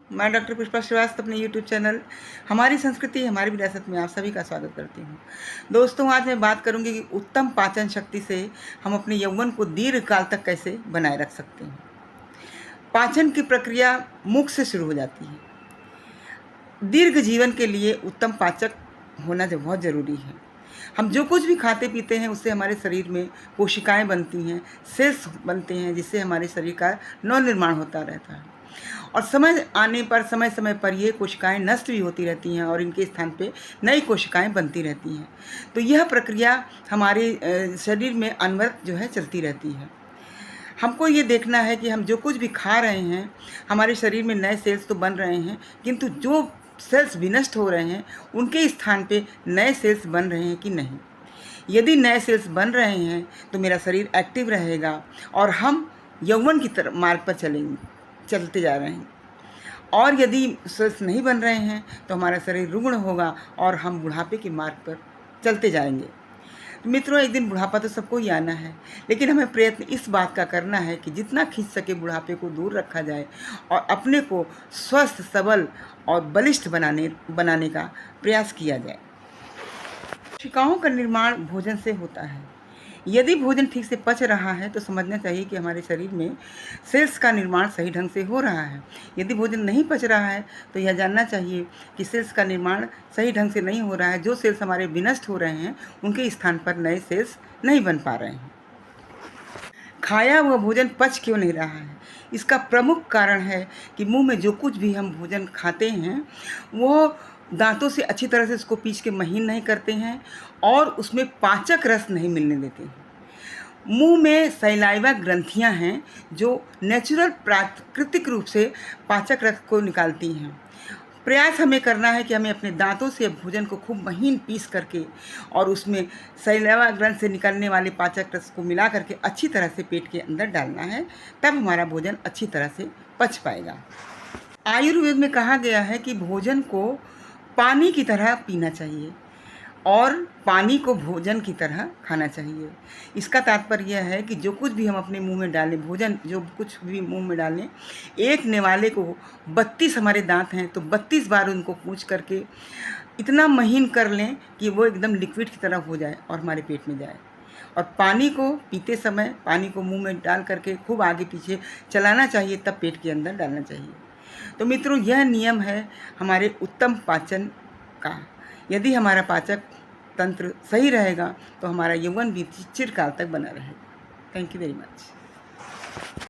मैं डॉक्टर पुष्पा श्रीवास्तव अपने YouTube channel हमारी संस्कृति हमारी विरासत में आप सभी का स्वागत करती हूँ। दोस्तों, आज मैं बात करूँगी कि उत्तम पाचन शक्ति से हम अपने यौवन को दीर्घ काल तक कैसे बनाए रख सकते हैं। पाचन की प्रक्रिया मुख से शुरू हो जाती है। दीर्घ जीवन के लिए उत्तम पाचक होना जो बहुत ज़रूरी है। हम जो कुछ भी खाते पीते हैं उससे हमारे शरीर में कोशिकाएं बनती हैं, सेल्स बनते हैं, जिससे हमारे शरीर का नवनिर्माण होता रहता है। और समय आने पर समय पर ये कोशिकाएं नष्ट भी होती रहती हैं और इनके स्थान पे नई कोशिकाएं बनती रहती हैं। तो यह प्रक्रिया हमारे शरीर में अनवरत जो है चलती रहती है। हमको ये देखना है कि हम जो कुछ भी खा रहे हैं हमारे शरीर में नए सेल्स तो बन रहे हैं, किंतु जो सेल्स विनष्ट हो रहे हैं उनके स्थान पे नए सेल्स बन रहे हैं कि नहीं। यदि नए सेल्स बन रहे हैं तो मेरा शरीर एक्टिव रहेगा और हम यौवन की तरफ मार्ग पर चलते जा रहे हैं। और यदि सेल्स नहीं बन रहे हैं तो हमारा शरीर रुग्ण होगा और हम बुढ़ापे के मार्ग पर चलते जाएंगे। तो मित्रों, एक दिन बुढ़ापा तो सबको ही आना है, लेकिन हमें प्रयत्न इस बात का करना है कि जितना खींच सके बुढ़ापे को दूर रखा जाए और अपने को स्वस्थ, सबल और बलिष्ठ बनाने का प्रयास किया जाए। कोशिकाओं का निर्माण भोजन से होता है। यदि भोजन ठीक से पच रहा है तो समझना चाहिए कि हमारे शरीर में सेल्स का निर्माण सही ढंग से हो रहा है। यदि भोजन नहीं पच रहा है तो यह जानना चाहिए कि सेल्स का निर्माण सही ढंग से नहीं हो रहा है। जो सेल्स हमारे विनष्ट हो रहे हैं उनके स्थान पर नए सेल्स नहीं बन पा रहे हैं। खाया हुआ भोजन पच क्यों नहीं रहा है? इसका प्रमुख कारण है कि मुंह में जो कुछ भी हम भोजन खाते हैं वो दांतों से अच्छी तरह से उसको पीस के महीन नहीं करते हैं और उसमें पाचक रस नहीं मिलने देते हैं। मुंह में सैलाइवा ग्रंथियां हैं जो नेचुरल प्राकृतिक रूप से पाचक रस को निकालती हैं। प्रयास हमें करना है कि हमें अपने दांतों से भोजन को खूब महीन पीस करके और उसमें सैलाइवा ग्रंथ से निकलने वाले पाचक रस को मिला करके अच्छी तरह से पेट के अंदर डालना है, तब हमारा भोजन अच्छी तरह से पच पाएगा। आयुर्वेद में कहा गया है कि भोजन को पानी की तरह पीना चाहिए और पानी को भोजन की तरह खाना चाहिए। इसका तात्पर्य यह है कि जो कुछ भी हम अपने मुंह में डालें, भोजन जो कुछ भी मुंह में डालें, एक निवाले को 32 हमारे दांत हैं तो 32 बार उनको पूंछ करके इतना महीन कर लें कि वो एकदम लिक्विड की तरह हो जाए और हमारे पेट में जाए। और पानी को पीते समय पानी को मुंह में डाल करके खूब आगे पीछे चलाना चाहिए, तब पेट के अंदर डालना चाहिए। तो मित्रों, यह नियम है हमारे उत्तम पाचन का। यदि हमारा पाचक तंत्र सही रहेगा तो हमारा यौवन भी चिरकाल तक बना रहेगा। Thank you very much.